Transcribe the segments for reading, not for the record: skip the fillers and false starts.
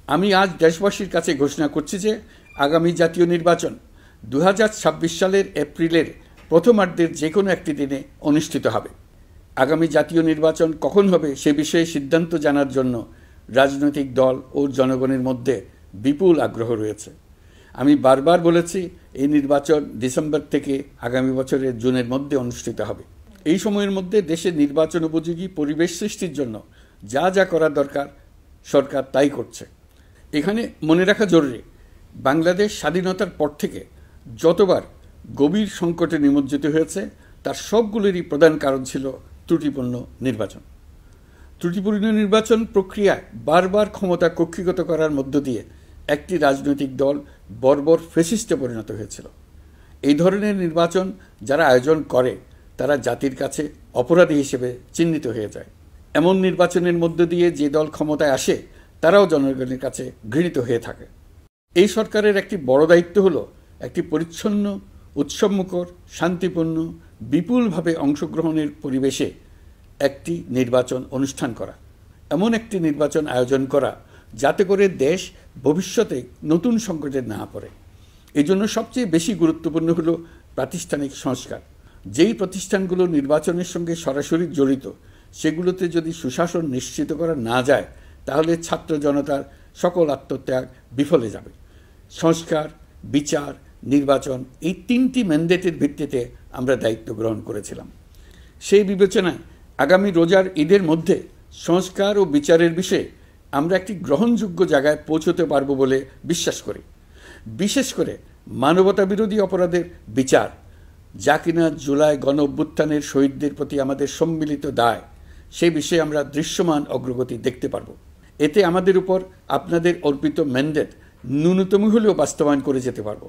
আমি আজ দেশবাসীর কাছে ঘোষণা করছি যে আগামী জাতীয় নির্বাচন 2026 সালের এপ্রিলের প্রথমার্ধের যে কোনো একটি দিনে অনুষ্ঠিত হবে। আগামী জাতীয় নির্বাচন কখন হবে সে বিষয়ে সিদ্ধান্ত জানার জন্য রাজনৈতিক দল ও জনগণের মধ্যে বিপুল আগ্রহ রয়েছে। আমি বারবার বলেছি এই নির্বাচন ডিসেম্বর থেকে আগামী বছরের জুনের মধ্যে অনুষ্ঠিত হবে। এই সময়ের মধ্যে দেশে নির্বাচন উপযোগী পরিবেশ সৃষ্টির জন্য যা যা করা দরকার সরকার তাই করছে। এখানে মনে রাখা জরুরি, বাংলাদেশ স্বাধীনতার পর থেকে যতবার গভীর সংকটে নিমজ্জিত হয়েছে তার সবগুলোরই প্রধান কারণ ছিল ত্রুটিপূর্ণ নির্বাচন। ত্রুটিপূর্ণ নির্বাচন প্রক্রিয়ায় বারবার ক্ষমতা কক্ষিগত করার মধ্য দিয়ে একটি রাজনৈতিক দল বর্বর ফ্যাসিস্টে পরিণত হয়েছিল। এই ধরনের নির্বাচন যারা আয়োজন করে তারা জাতির কাছে অপরাধী হিসেবে চিহ্নিত হয়ে যায়। এমন নির্বাচনের মধ্য দিয়ে যে দল ক্ষমতায় আসে তারাও জনগণের কাছে ঘৃণিত হয়ে থাকে। এই সরকারের একটি বড় দায়িত্ব হলো একটি পরিচ্ছন্ন, উৎসবমুখর, শান্তিপূর্ণ, বিপুলভাবে অংশগ্রহণের পরিবেশে একটি নির্বাচন অনুষ্ঠান করা, এমন একটি নির্বাচন আয়োজন করা যাতে করে দেশ ভবিষ্যতে নতুন সংকটে না পড়ে। এই জন্য সবচেয়ে বেশি গুরুত্বপূর্ণ হলো প্রাতিষ্ঠানিক সংস্কার। যেই প্রতিষ্ঠানগুলো নির্বাচনের সঙ্গে সরাসরি জড়িত সেগুলোতে যদি সুশাসন নিশ্চিত করা না যায় তাহলে ছাত্র জনতার সকল আত্মত্যাগ বিফলে যাবে। সংস্কার, বিচার, নির্বাচন এই তিনটি ম্যান্ডেটের ভিত্তিতে আমরা দায়িত্ব গ্রহণ করেছিলাম। সেই বিবেচনায় আগামী রোজার ঈদের মধ্যে সংস্কার ও বিচারের বিষয়ে আমরা একটি গ্রহণযোগ্য জায়গায় পৌঁছতে পারব বলে বিশ্বাস করি। বিশেষ করে মানবতাবিরোধী অপরাধের বিচার, যা কিনা জুলাই গণ অভ্যুত্থানের শহীদদের প্রতি আমাদের সম্মিলিত দায়, সেই বিষয়ে আমরা দৃশ্যমান অগ্রগতি দেখতে পারব। এতে আমাদের উপর আপনাদের অর্পিত ম্যান্ডেট ন্যূনতম হলেও বাস্তবায়ন করে যেতে পারব।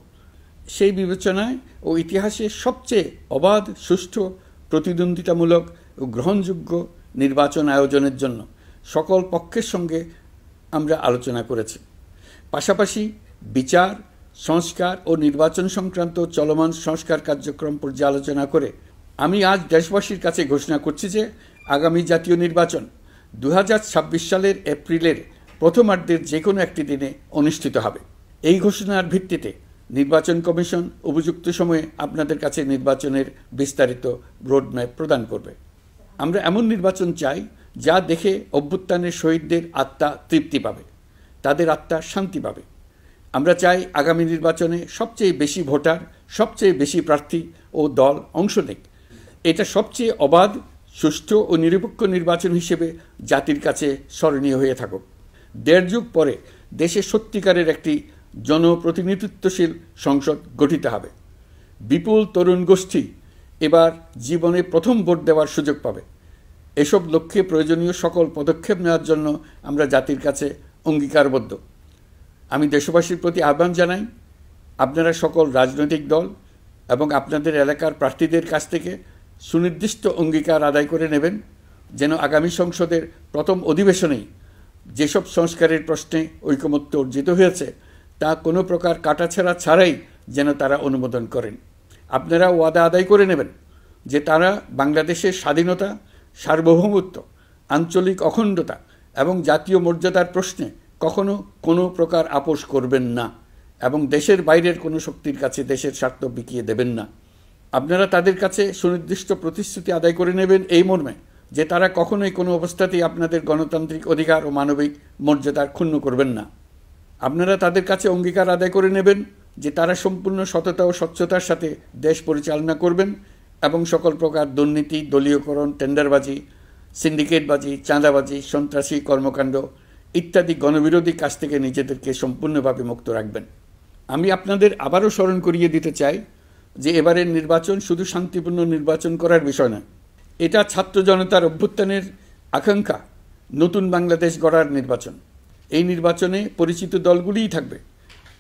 সেই বিবেচনায় ও ইতিহাসে সবচেয়ে অবাধ, সুষ্ঠু, প্রতিদ্বন্দ্বিতামূলক ও গ্রহণযোগ্য নির্বাচন আয়োজনের জন্য সকল পক্ষের সঙ্গে আমরা আলোচনা করেছি। পাশাপাশি বিচার, সংস্কার ও নির্বাচন সংক্রান্ত চলমান সংস্কার কার্যক্রম পর্যালোচনা করে আমি আজ দেশবাসীর কাছে ঘোষণা করছি যে আগামী জাতীয় নির্বাচন 2026 সালের এপ্রিলের প্রথমার্ধের যে কোনো একটি দিনে অনুষ্ঠিত হবে। এই ঘোষণার ভিত্তিতে নির্বাচন কমিশন উপযুক্ত সময়ে আপনাদের কাছে নির্বাচনের বিস্তারিত রোডম্যাপ প্রদান করবে। আমরা এমন নির্বাচন চাই যা দেখে অভ্যুত্থানের শহীদদের আত্মা তৃপ্তি পাবে, তাদের আত্মা শান্তি পাবে। আমরা চাই আগামী নির্বাচনে সবচেয়ে বেশি ভোটার, সবচেয়ে বেশি প্রার্থী ও দল অংশ নেক। এটা সবচেয়ে অবাধ, সুষ্ঠু ও নিরপেক্ষ নির্বাচন হিসেবে জাতির কাছে স্মরণীয় হয়ে থাকুক। 1.5 যুগ পরে দেশে সত্যিকারের একটি জনপ্রতিনিধিত্বশীল সংসদ গঠিত হবে। বিপুল তরুণ গোষ্ঠী এবার জীবনে প্রথম ভোট দেওয়ার সুযোগ পাবে। এসব লক্ষ্যে প্রয়োজনীয় সকল পদক্ষেপ নেওয়ার জন্য আমরা জাতির কাছে অঙ্গীকারবদ্ধ। আমি দেশবাসীর প্রতি আহ্বান জানাই, আপনারা সকল রাজনৈতিক দল এবং আপনাদের এলাকার প্রার্থীদের কাছ থেকে সুনির্দিষ্ট অঙ্গীকার আদায় করে নেবেন যেন আগামী সংসদের প্রথম অধিবেশনেই যেসব সংস্কারের প্রশ্নে ঐকমত্য অর্জিত হয়েছে তা কোনো প্রকার কাটাছেঁড়া ছাড়াই যেন তারা অনুমোদন করেন। আপনারা ওয়াদা আদায় করে নেবেন যে তারা বাংলাদেশের স্বাধীনতা, সার্বভৌমত্ব, আঞ্চলিক অখণ্ডতা এবং জাতীয় মর্যাদার প্রশ্নে কখনো কোনো প্রকার আপোষ করবেন না এবং দেশের বাইরের কোনো শক্তির কাছে দেশের স্বার্থ বিকিয়ে দেবেন না। আপনারা তাদের কাছে সুনির্দিষ্ট প্রতিশ্রুতি আদায় করে নেবেন এই মর্মে যে তারা কখনোই কোনো অবস্থাতেই আপনাদের গণতান্ত্রিক অধিকার ও মানবিক মর্যাদার ক্ষুণ্ণ করবেন না। আপনারা তাদের কাছে অঙ্গীকার আদায় করে নেবেন যে তারা সম্পূর্ণ সততা ও স্বচ্ছতার সাথে দেশ পরিচালনা করবেন এবং সকল প্রকার দুর্নীতি, দলীয়করণ, টেন্ডারবাজি, সিন্ডিকেটবাজি, চাঁদাবাজি, সন্ত্রাসী কর্মকাণ্ড ইত্যাদি গণবিরোধী কাজ থেকে নিজেদেরকে সম্পূর্ণভাবে মুক্ত রাখবেন। আমি আপনাদের আবারও স্মরণ করিয়ে দিতে চাই যে এবারের নির্বাচন শুধু শান্তিপূর্ণ নির্বাচন করার বিষয় নয়, এটা ছাত্র জনতার অভ্যুত্থানের আকাঙ্ক্ষা নতুন বাংলাদেশ গড়ার নির্বাচন। এই নির্বাচনে পরিচিত দলগুলিই থাকবে,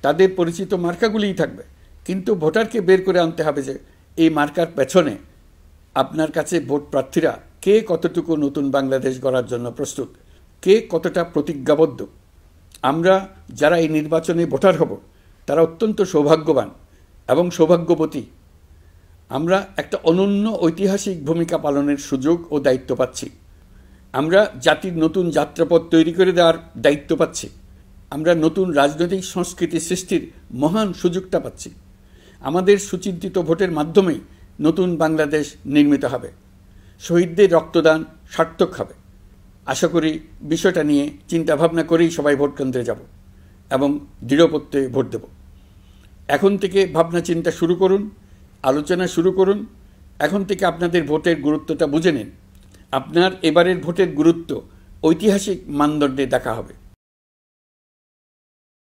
তাদের পরিচিত মার্কাগুলিই থাকবে, কিন্তু ভোটারকে বের করে আনতে হবে যে এই মার্কার পেছনে আপনার কাছে ভোট প্রার্থীরা কে কতটুকু নতুন বাংলাদেশ গড়ার জন্য প্রস্তুত, কে কতটা প্রতিজ্ঞাবদ্ধ। আমরা যারা এই নির্বাচনে ভোটার হব তারা অত্যন্ত সৌভাগ্যবান এবং সৌভাগ্যবতী। আমরা একটা অনন্য ঐতিহাসিক ভূমিকা পালনের সুযোগ ও দায়িত্ব পাচ্ছি। আমরা জাতির নতুন যাত্রাপথ তৈরি করে দেওয়ার দায়িত্ব পাচ্ছি। আমরা নতুন রাজনৈতিক সংস্কৃতি সৃষ্টির মহান সুযোগটা পাচ্ছি। আমাদের সুচিন্তিত ভোটের মাধ্যমেই নতুন বাংলাদেশ নির্মিত হবে। শহীদদের রক্তদান সার্থক হবে। আশা করি বিষয়টা নিয়ে চিন্তাভাবনা করেই সবাই ভোট কেন্দ্রে যাব এবং দৃঢ়প্রত্যয়ে ভোট দেব। এখন থেকে ভাবনা চিন্তা শুরু করুন, আলোচনা শুরু করুন। এখন থেকে আপনাদের ভোটের গুরুত্বটা বুঝে নিন। আপনার এবারের ভোটের গুরুত্ব ঐতিহাসিক মানদণ্ডে দেখা হবে।